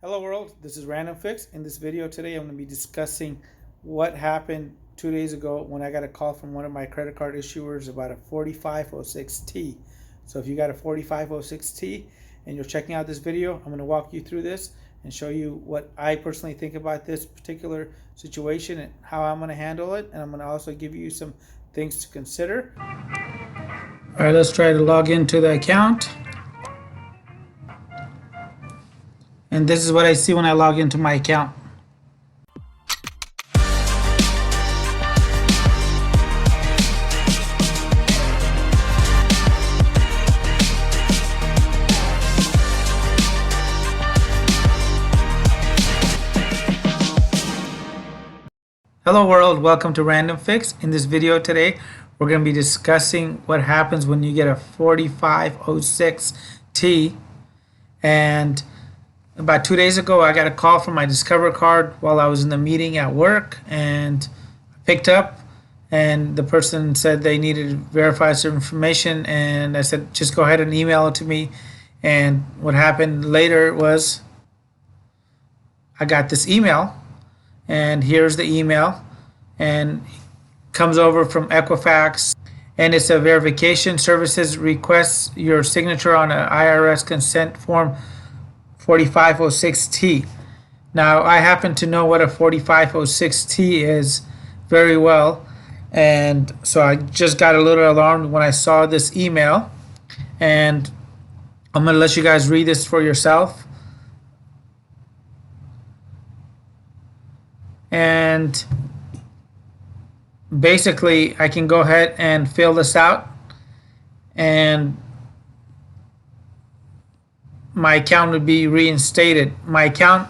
Hello world, this is Random Fix. In this video today I'm going to be discussing what happened 2 days ago when I got a call from one of my credit card issuers about a 4506T. So if you got a 4506T and you're checking out this video, I'm going to walk you through this and show you what I personally think about this particular situation and how I'm going to handle it, and I'm going to also give you some things to consider. Alright, let's try to log into the account. And this is what I see when I log into my account. Hello world, welcome to Random Fix. In this video today, we're going to be discussing what happens when you get a 4506T. And about 2 days ago, I got a call from my Discover card while I was in the meeting at work, and I picked up, and the person said they needed to verify some information, and I said just go ahead and email it to me. And what happened later was I got this email, and here's the email, and it comes over from Equifax, and it's a verification services requests your signature on an IRS consent form 4506T. Now, I happen to know what a 4506T is very well, and so I just got a little alarmed when I saw this email, and I'm going to let you guys read this for yourself. And basically, I can go ahead and fill this out, and my account would be reinstated. My account,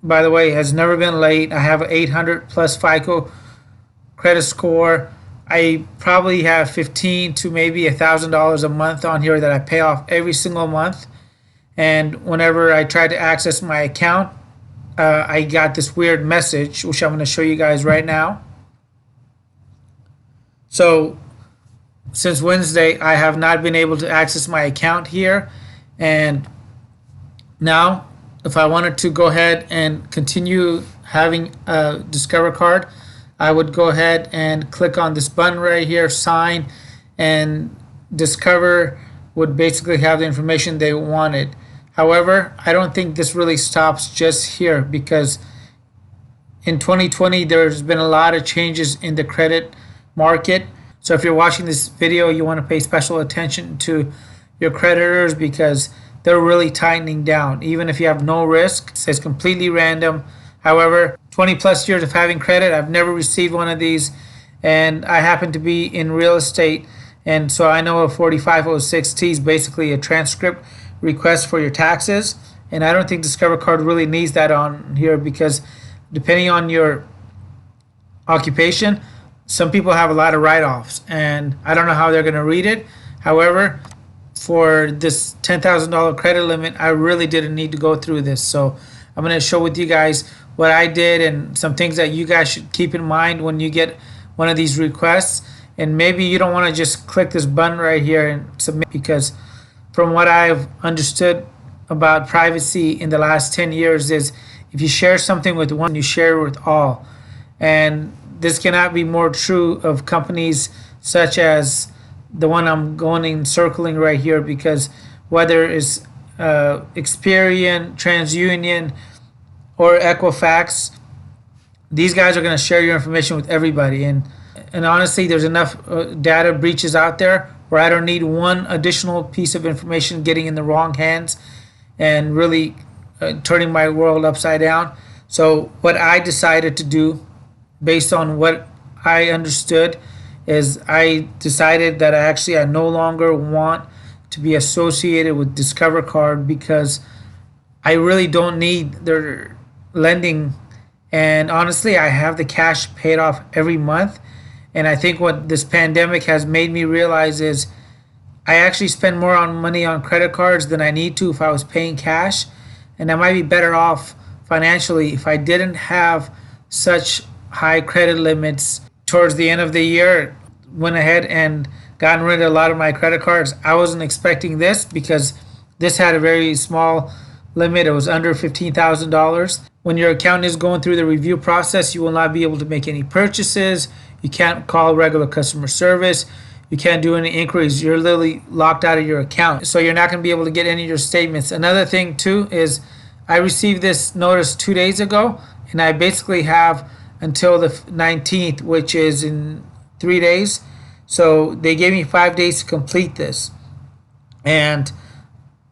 by the way, has never been late. I have an 800 plus FICO credit score. I probably have $15 to maybe $1,000 a month on here that I pay off every single month. And whenever I try to access my account, I got this weird message, which I'm going to show you guys right now. So since Wednesday, I have not been able to access my account here. And now, if I wanted to go ahead and continue having a Discover card, I would go ahead and click on this button right here, sign, and Discover would basically have the information they wanted. However, I don't think this really stops just here, because in 2020 there's been a lot of changes in the credit market. So if you're watching this video, you want to pay special attention to your creditors, because they're really tightening down. Even if you have no risk, it says completely random. However, 20 plus years of having credit, I've never received one of these, and I happen to be in real estate, and so I know a 4506T is basically a transcript request for your taxes, and I don't think Discover card really needs that on here, because depending on your occupation, some people have a lot of write-offs, and I don't know how they're going to read it. However, for this $10,000 credit limit, I really didn't need to go through this. So I'm going to show with you guys what I did and some things that you guys should keep in mind when you get one of these requests. And maybe you don't want to just click this button right here and submit, because from what I've understood about privacy in the last 10 years is if you share something with one, you share it with all. And this cannot be more true of companies such as the one I'm going and circling right here, because whether it's Experian, TransUnion, or Equifax, these guys are going to share your information with everybody. And honestly, there's enough data breaches out there where I don't need one additional piece of information getting in the wrong hands and really turning my world upside down. So what I decided to do, based on what I understood, is I decided that I no longer want to be associated with Discover card, because I really don't need their lending. And honestly, I have the cash paid off every month. And I think what this pandemic has made me realize is I actually spend more money on credit cards than I need to if I was paying cash. And I might be better off financially if I didn't have such high credit limits. Towards the end of the year, went ahead and gotten rid of a lot of my credit cards. I wasn't expecting this, because this had a very small limit. It was under $15,000. When your account is going through the review process, you will not be able to make any purchases. You can't call regular customer service. You can't do any inquiries. You're literally locked out of your account. So you're not going to be able to get any of your statements. Another thing too is I received this notice 2 days ago, and I basically have until the 19th, which is in 3 days. So they gave me 5 days to complete this. And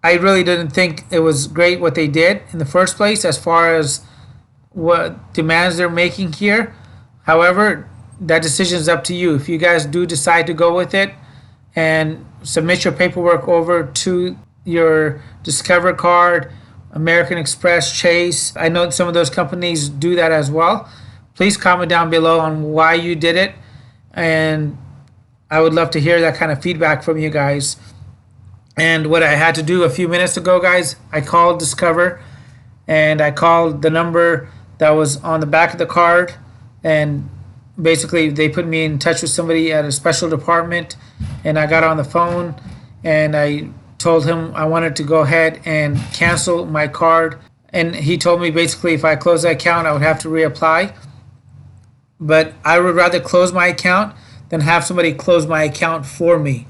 I really didn't think it was great what they did in the first place as far as what demands they're making here. However, that decision is up to you. If you guys do decide to go with it and submit your paperwork over to your Discover card, American Express, Chase, I know some of those companies do that as well. Please comment down below on why you did it, and I would love to hear that kind of feedback from you guys. And what I had to do a few minutes ago, guys, I called Discover, and I called the number that was on the back of the card, and basically they put me in touch with somebody at a special department, and I got on the phone and I told him I wanted to go ahead and cancel my card, and he told me basically if I close the account I would have to reapply, but I would rather close my account than have somebody close my account for me.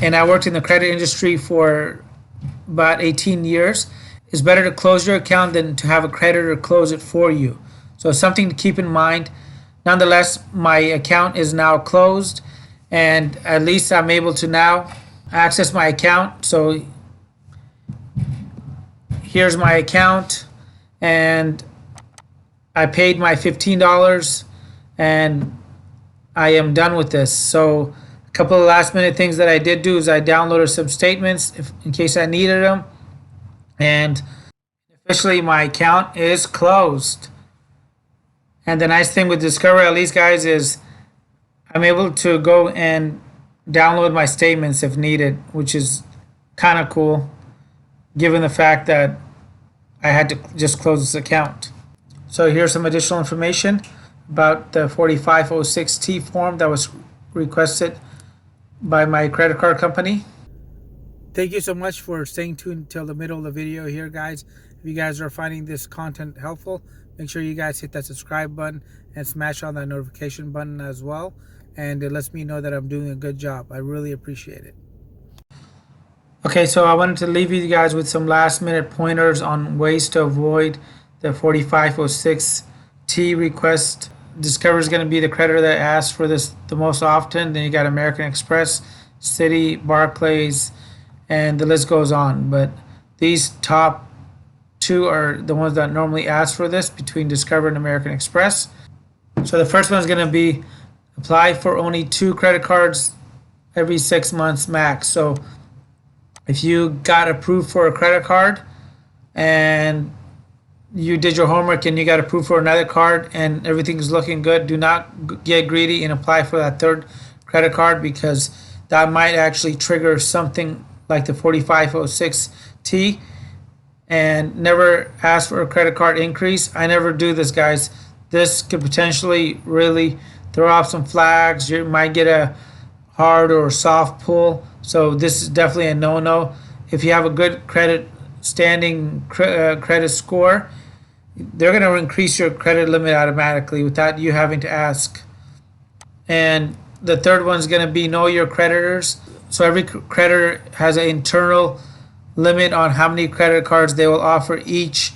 And I worked in the credit industry for about 18 years. It's better to close your account than to have a creditor close it for you. So it's something to keep in mind. Nonetheless, my account is now closed, and at least I'm able to now access my account. So here's my account, and I paid my $15, and I am done with this. So a couple of last minute things that I did do is I downloaded some statements in case I needed them, and officially my account is closed. And the nice thing with Discover, at least, guys, is I'm able to go and download my statements if needed, which is kind of cool given the fact that I had to just close this account. So here's some additional information about the 4506T form that was requested by my credit card company. Thank you so much for staying tuned until the middle of the video here, guys. If you guys are finding this content helpful, make sure you guys hit that subscribe button and smash on that notification button as well. And it lets me know that I'm doing a good job. I really appreciate it. Okay, so I wanted to leave you guys with some last minute pointers on ways to avoid the 4506T request. Discover is going to be the creditor that asks for this the most often. Then you got American Express, Citi, Barclays, and the list goes on. But these top two are the ones that normally ask for this between Discover and American Express. So the first one is going to be apply for only 2 credit cards every 6 months max. So if you got approved for a credit card and you did your homework and you got approved for another card and everything's looking good, do not get greedy and apply for that 3rd credit card, because that might actually trigger something like the 4506T. And never ask for a credit card increase. I never do this, guys. This could potentially really throw off some flags. You might get a hard or soft pull. So this is definitely a no-no. If you have a good credit standing credit score, they're going to increase your credit limit automatically without you having to ask. And the third one is going to be know your creditors. So every creditor has an internal limit on how many credit cards they will offer each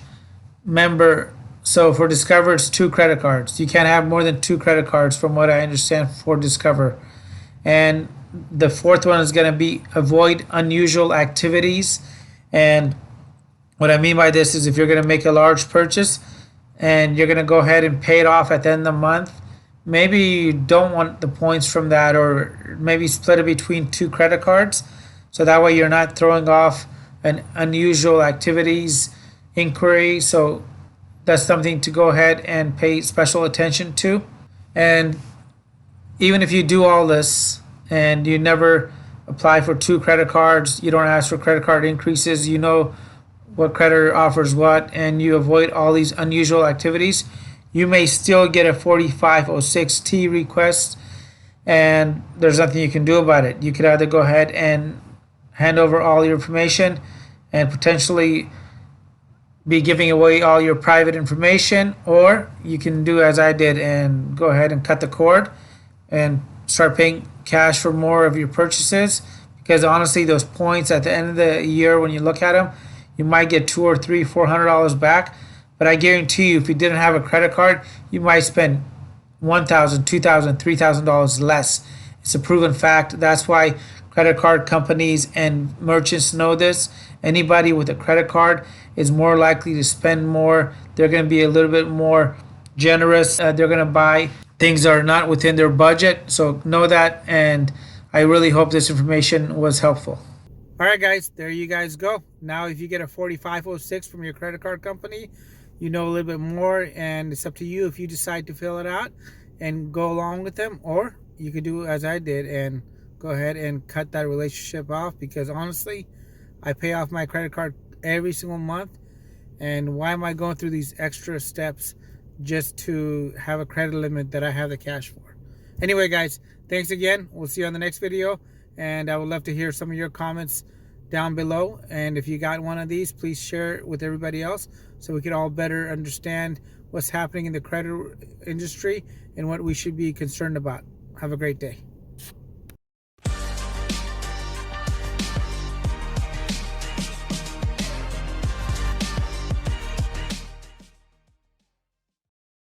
member. So for Discover, it's 2 credit cards. You can't have more than 2 credit cards from what I understand for Discover. And the fourth one is going to be avoid unusual activities. And what I mean by this is if you're going to make a large purchase and you're going to go ahead and pay it off at the end of the month, maybe you don't want the points from that, or maybe split it between 2 credit cards. So that way you're not throwing off an unusual activities inquiry. So that's something to go ahead and pay special attention to. And even if you do all this and you never apply for 2 credit cards, you don't ask for credit card increases, you know what creditor offers what, and you avoid all these unusual activities, you may still get a 4506T request, and there's nothing you can do about it. You could either go ahead and hand over all your information and potentially be giving away all your private information, or you can do as I did and go ahead and cut the cord and start paying cash for more of your purchases. Because honestly, those points at the end of the year, when you look at them, you might get $200 or $300, $400 back. But I guarantee you, if you didn't have a credit card, you might spend $1,000, $2,000, $3,000 less. It's a proven fact. That's why credit card companies and merchants know this. Anybody with a credit card is more likely to spend more. They're going to be a little bit more generous. They're going to buy things that are not within their budget. So know that, and I really hope this information was helpful. All right, guys, there you guys go. Now, if you get a 4506 from your credit card company, you know a little bit more, and it's up to you if you decide to fill it out and go along with them, or you could do as I did and go ahead and cut that relationship off, because honestly, I pay off my credit card every single month, and why am I going through these extra steps just to have a credit limit that I have the cash for? Anyway, guys, thanks again. We'll see you on the next video, and I would love to hear some of your comments down below. And if you got one of these, please share it with everybody else so we can all better understand what's happening in the credit industry and what we should be concerned about. Have a great day.